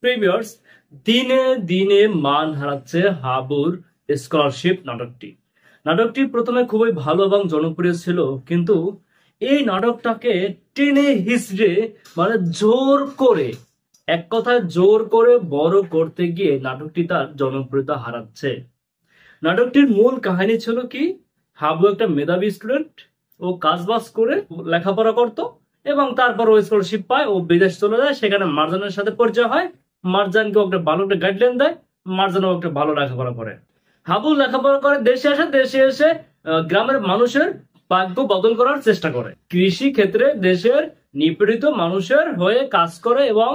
প্রিভিয়ার্স, দিনে দিনে মান হারাচ্ছে হাবুর স্কলারশিপ নাটকটি। নাটকটি প্রথমে খুবই ভালো এবং জনপ্রিয় ছিল, কিন্তু এই নাটকটাকে টেনে হিসড়ে জোর করে, এক কথায় জোর করে বড় করতে গিয়ে নাটকটি তার জনপ্রিয়তা হারাচ্ছে। নাটকটির মূল কাহিনী ছিল কি, হাবু একটা মেধাবী স্টুডেন্ট, ও কাজবাজ করে লেখাপড়া করত এবং তারপর ও স্কলারশিপ পায়, ও বিদেশ চলে যায়, সেখানে মারজানের সাথে পরিচয় হয়, মারজানকে একটা ভালো একটা গাইডলাইন দেয়, মারজানও একটা ভালো লেখাপড়া করে। হাবু লেখাপড়া করে দেশে এসে গ্রামের মানুষের ভাগ্য বদল করার চেষ্টা করে, কৃষি ক্ষেত্রে দেশের নিপীড়িত মানুষের হয়ে কাজ করে এবং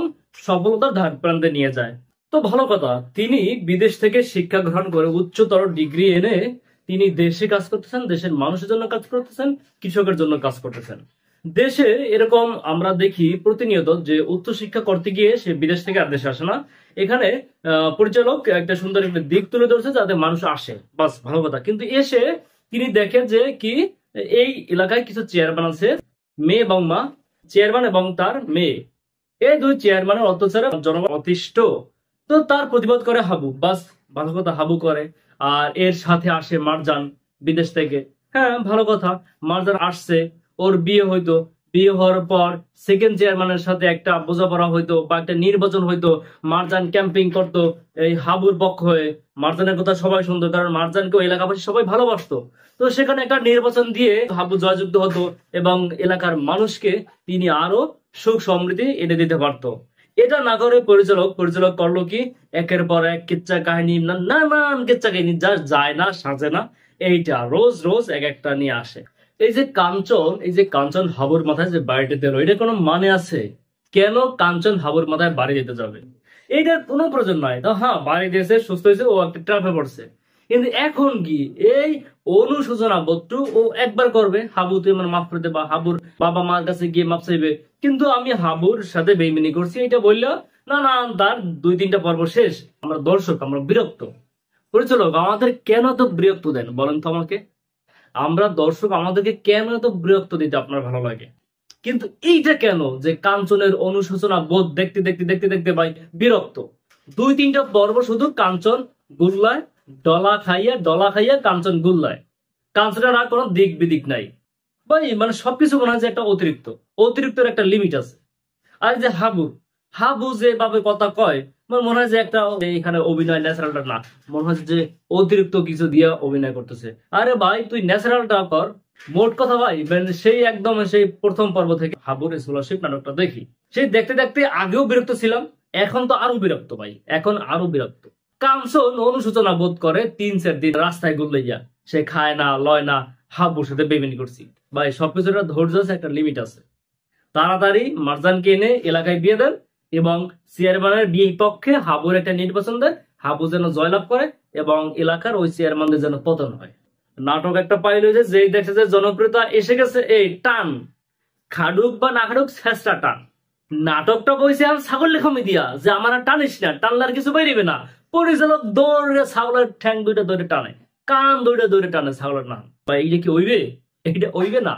সফলতার ধার প্রান্তে নিয়ে যায়। তো ভালো কথা, তিনি বিদেশ থেকে শিক্ষা গ্রহণ করে উচ্চতর ডিগ্রি এনে তিনি দেশে কাজ করতেছেন, দেশের মানুষের জন্য কাজ করতেছেন, কৃষকের জন্য কাজ করতেছেন। দেশে এরকম আমরা দেখি প্রতিনিয়ত যে উচ্চশিক্ষা করতে গিয়ে সে বিদেশ থেকে আর দেশে আসে না। এখানে পরিচালক একটা সুন্দর একটা দিক তুলে ধরছে যাতে মানুষ আসে, বাস ভালো কথা। কিন্তু এসে তিনি দেখেন যে কি এই এলাকায় কিছু চেয়ারম্যান আছে, মেয়ে এবং মা, চেয়ারম্যান এবং তার মেয়ে, এই দুই চেয়ারম্যানের অত্যাচারে জনগণ অতিষ্ঠ। তো তার প্রতিবাদ করে হাবু, বাস ভালো কথা, হাবু করে। আর এর সাথে আসে মারজান বিদেশ থেকে। হ্যাঁ ভালো কথা, মারজান আসছে, ওর বিয়ে হইতো, বিয়ে হওয়ার পর সেকেন্ড চেয়ারম্যানের সাথে একটা বোঝাপড়া হইতো বা একটা নির্বাচন হইতো, মারজান ক্যাম্পিং করতো এই হাবুর পক্ষ হয়ে। মারজানের কথা সবাই শুনতো, কারণ মারজানকে এলাকাবাসী সবাই ভালোবাসতো। তো সেখানে একটা নির্বাচন দিয়ে হাবু জয়যুক্ত হতো এবং এলাকার মানুষকে তিনি আরো সুখ সমৃদ্ধি এনে দিতে পারতো। এটা না করে পরিচালক করলো কি, একের পর এক কিচ্ছা কাহিনী, নানান কিচ্ছা কাহিনী, যা যায় না সাজে না, এইটা রোজ রোজ এক একটা নিয়ে আসে। এই যে কাঞ্চন হাবুর মাথায় যে বাড়িটা দিল, এটা কোনো মানে আছে? কেন কাঞ্চন হাবুর মাথায় বাড়ি দিতে যাবে? এইটার কোনো প্রয়োজন নাই। তো হ্যাঁ, বাড়ি দিয়েছে, সুস্থ হয়েছে, ও একটা ট্রাফে পড়ছে, কিন্তু এখন কি এই অনুশোচনা বোধটু ও একবার করবে, হাবু তুই আমার মাফ করে দে, বা হাবুর বাবা মার কাছে গিয়ে মাফ চাইবে, কিন্তু আমি হাবুর সাথে বেইমানি করছি এটা বললো না, তার 2-3টা পর্ব শেষ। আমরা দর্শক, আমরা বিরক্ত। পরিচালক আমাদের কেন তো বিরক্ত দেন বলেন তো আমাকে? আমরা দর্শক, আমাদেরকে কেন এত বিরক্ত দিতে আপনার ভালো লাগে? কিন্তু এইটা কেন যে কাঞ্চনের অনুশোচনা বোধ দেখতে দেখতে দেখতে দেখতে ভাই বিরক্ত। 2-3টা পর্ব শুধু কাঞ্চন গুল্লায়, ডলা খাইয়া কাঞ্চন গুল্লায়। কাঞ্চনের আর কোনো দিক বিদিক নাই ভাই, সবকিছু মনে হয় যে একটা অতিরিক্তর একটা লিমিট আছে। আর যে হাবু যেভাবে কথা কয়, মনে হয় যে একটা এখানে অভিনয় ন্যাচারালটা না, মনে হয় যে অতিরিক্ত কিছু দিয়ে অভিনয় করতেছে। আরে ভাই তুই ন্যাচারালটা কর। মোট কথা ভাই, সেই প্রথম পর্ব থেকে হাবুর স্কলারশিপ নাটকটা দেখি, সেই দেখতে দেখতে আগেও বিরক্ত ছিলাম, এখন তো আরো বিরক্ত ভাই, এখন আরো বিরক্ত। কাঞ্চন অনুশোচনা বোধ করে 3-4 দিন রাস্তায় ঘুরলাইয়া, সে খায় না লয় না, হাবুর সাথে বেইমানি করছি। ভাই সবকিছুর ধৈর্য আছে, একটা লিমিট আছে। তাড়াতাড়ি মারজানকে এনে এলাকায় বিয়ে দেন এবং চেয়ারম্যানের বিপক্ষে হাবুর একটা নির্বাচন দেন, হাবু যেন জয়লাভ করে এবং এলাকার ওই চেয়ারম্যানদের যেন পতন হয়। নাটক একটা পাইল যে যেই দেখে যে জনপ্রিয়তা এসে গেছে, এই টান খাডুক বা না খাডুক শেষটা টান। নাটকটা কইছে আর ছাগল লেখমি দিয়া যে আমার আর টানিস না, টানলার কিছু বেরিবে না। পরিচালক দৌড়ে ছাগলের ঠ্যাং 2টা ধরে টানে, কান 2টা ধরে টানে ছাগলের নাম। ভাই এইটা কি ওইবে? এইটা ওইবে না।